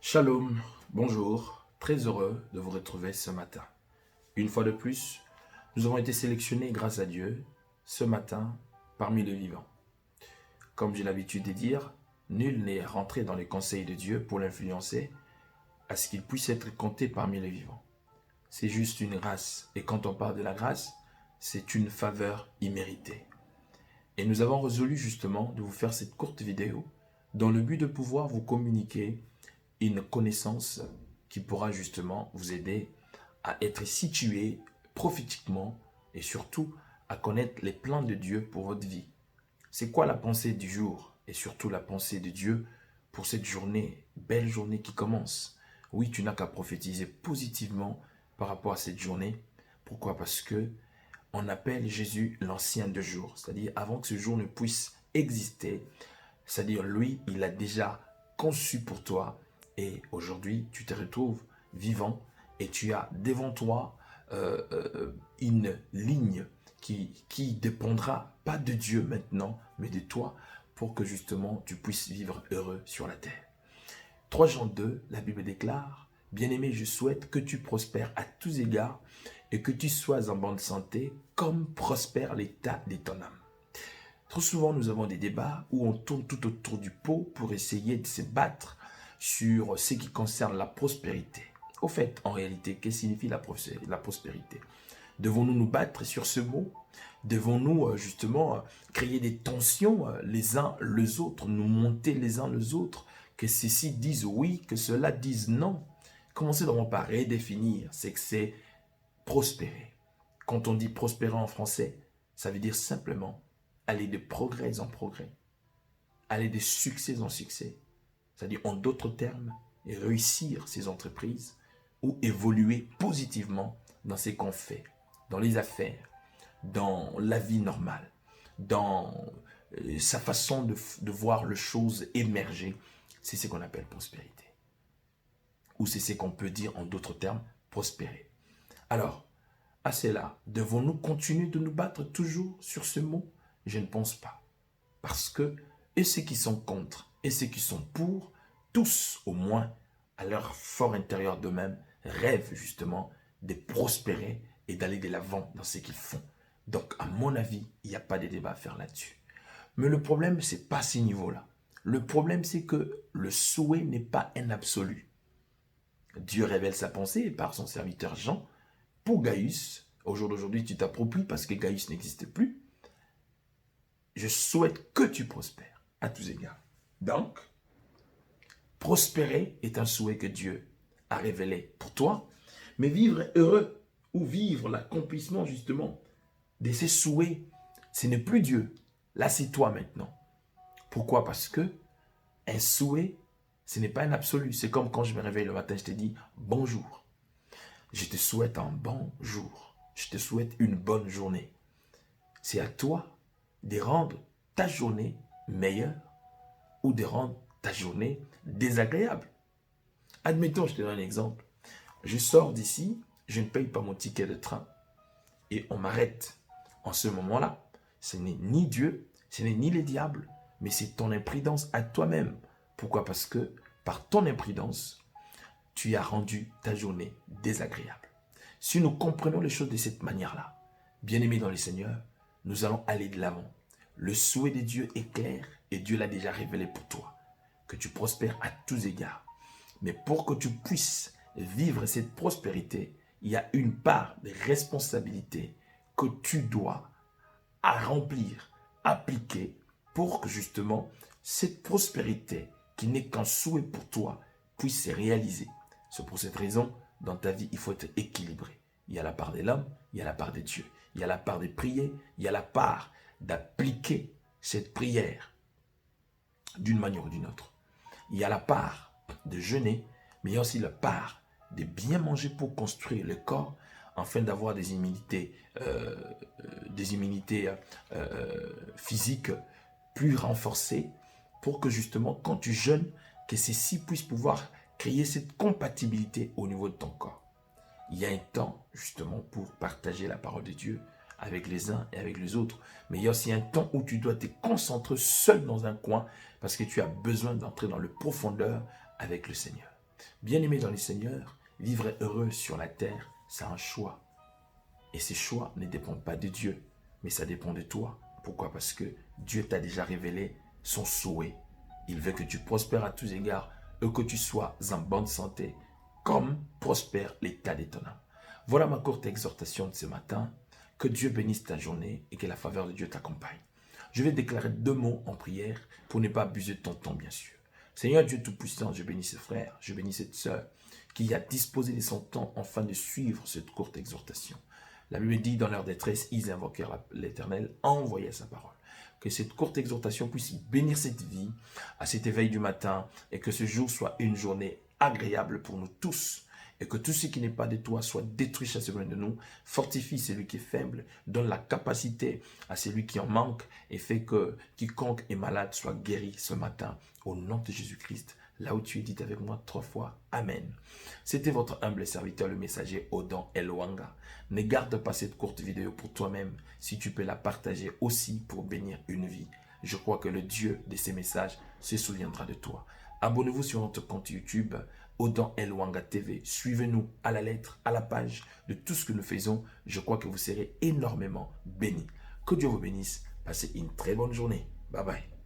Shalom, bonjour, très heureux de vous retrouver ce matin. Une fois de plus, nous avons été sélectionnés grâce à Dieu ce matin parmi les vivants. Comme j'ai l'habitude de dire, nul n'est rentré dans les conseils de Dieu pour l'influencer à ce qu'il puisse être compté parmi les vivants. C'est juste une grâce, et quand on parle de la grâce, c'est une faveur imméritée. Et nous avons résolu justement de vous faire cette courte vidéo dans le but de pouvoir vous communiquer une connaissance qui pourra justement vous aider à être situé prophétiquement et surtout à connaître les plans de Dieu pour votre vie. C'est quoi la pensée du jour et surtout la pensée de Dieu pour cette journée, belle journée qui commence? Oui, tu n'as qu'à prophétiser positivement par rapport à cette journée. Pourquoi? Parce que on appelle Jésus l'ancien de jour, c'est-à-dire avant que ce jour ne puisse exister, c'est-à-dire lui, il a déjà conçu pour toi. Et aujourd'hui, tu te retrouves vivant et tu as devant toi une ligne qui dépendra pas de Dieu maintenant, mais de toi pour que justement tu puisses vivre heureux sur la terre. 3 Jean 2, la Bible déclare: Bien-aimé, je souhaite que tu prospères à tous égards et que tu sois en bonne santé comme prospère l'état de ton âme. Trop souvent, nous avons des débats où on tourne tout autour du pot pour essayer de se battre sur ce qui concerne la prospérité. Au fait, en réalité, qu'est-ce que signifie la prospérité? Devons-nous nous battre sur ce mot? Devons-nous justement créer des tensions les uns les autres, nous monter les uns les autres, que ceux-ci disent oui, que ceux-là disent non? Commencez donc par redéfinir ce que c'est prospérer. Quand on dit prospérer en français, ça veut dire simplement aller de progrès en progrès, aller de succès en succès. C'est-à-dire, en d'autres termes, réussir ses entreprises ou évoluer positivement dans ce qu'on fait, dans les affaires, dans la vie normale, dans sa façon de voir les choses émerger. C'est ce qu'on appelle prospérité. Ou c'est ce qu'on peut dire en d'autres termes, prospérer. Alors, à cela, devons-nous continuer de nous battre toujours sur ce mot? Je ne pense pas. Parce que, et ceux qui sont contre, et ceux qui sont pour, tous au moins, à leur fort intérieur d'eux-mêmes, rêvent justement de prospérer et d'aller de l'avant dans ce qu'ils font. Donc, à mon avis, il n'y a pas de débat à faire là-dessus. Mais le problème, ce n'est pas ce niveau-là. Le problème, c'est que le souhait n'est pas un absolu. Dieu révèle sa pensée par son serviteur Jean. Pour Gaius, au jour d'aujourd'hui, tu t'appropries parce que Gaius n'existe plus. Je souhaite que tu prospères à tous égards. Donc, prospérer est un souhait que Dieu a révélé pour toi, mais vivre heureux ou vivre l'accomplissement justement de ces souhaits, ce n'est plus Dieu. Là, c'est toi maintenant. Pourquoi? Parce que un souhait, ce n'est pas un absolu. C'est comme quand je me réveille le matin, je te dis bonjour. Je te souhaite un bon jour. Je te souhaite une bonne journée. C'est à toi de rendre ta journée meilleure ou de rendre ta journée désagréable. Admettons, je te donne un exemple. Je sors d'ici, je ne paye pas mon ticket de train et on m'arrête. En ce moment-là, ce n'est ni Dieu, ce n'est ni le diable, mais c'est ton imprudence à toi-même. Pourquoi? Parce que par ton imprudence, tu as rendu ta journée désagréable. Si nous comprenons les choses de cette manière-là, bien-aimés dans le Seigneur, nous allons aller de l'avant. Le souhait de Dieu est clair et Dieu l'a déjà révélé pour toi. Que tu prospères à tous égards. Mais pour que tu puisses vivre cette prospérité, il y a une part de responsabilité que tu dois remplir, appliquer pour que justement cette prospérité qui n'est qu'un souhait pour toi puisse se réaliser. C'est pour cette raison, dans ta vie, il faut être équilibré. Il y a la part de l'homme, il y a la part de Dieu. Il y a la part de prier, il y a la part d'appliquer cette prière d'une manière ou d'une autre. Il y a la part de jeûner, mais il y a aussi la part de bien manger pour construire le corps afin d'avoir des immunités physiques plus renforcées pour que justement quand tu jeûnes, que ceci puisse pouvoir créer cette compatibilité au niveau de ton corps. Il y a un temps justement pour partager la parole de Dieu avec les uns et avec les autres. Mais il y a aussi un temps où tu dois te concentrer seul dans un coin parce que tu as besoin d'entrer dans le profondeur avec le Seigneur. Bien-aimé dans le Seigneur, vivre heureux sur la terre, c'est un choix. Et ces choix ne dépendent pas de Dieu, mais ça dépend de toi. Pourquoi? Parce que Dieu t'a déjà révélé son souhait. Il veut que tu prospères à tous égards et que tu sois en bonne santé, comme prospère l'état de ton âme. Voilà ma courte exhortation de ce matin. Que Dieu bénisse ta journée et que la faveur de Dieu t'accompagne. Je vais déclarer 2 mots en prière pour ne pas abuser de ton temps, bien sûr. Seigneur Dieu Tout-Puissant, je bénis ce frère, je bénis cette sœur qui a disposé de son temps afin de suivre cette courte exhortation. La Bible dit, dans leur détresse, ils invoquèrent l'Éternel, envoya sa parole. Que cette courte exhortation puisse bénir cette vie à cet éveil du matin et que ce jour soit une journée agréable pour nous tous. Et que tout ce qui n'est pas de toi soit détruit chaque seconde de nous. Fortifie celui qui est faible, donne la capacité à celui qui en manque et fait que quiconque est malade soit guéri ce matin. Au nom de Jésus-Christ, là où tu es, dites avec moi 3 fois Amen. C'était votre humble serviteur, le messager Odan Elwanga. Ne garde pas cette courte vidéo pour toi-même si tu peux la partager aussi pour bénir une vie. Je crois que le Dieu de ces messages se souviendra de toi. Abonnez-vous sur notre compte YouTube Odan Elwanga TV. Suivez-nous à la lettre, à la page de tout ce que nous faisons. Je crois que vous serez énormément bénis. Que Dieu vous bénisse. Passez une très bonne journée. Bye bye.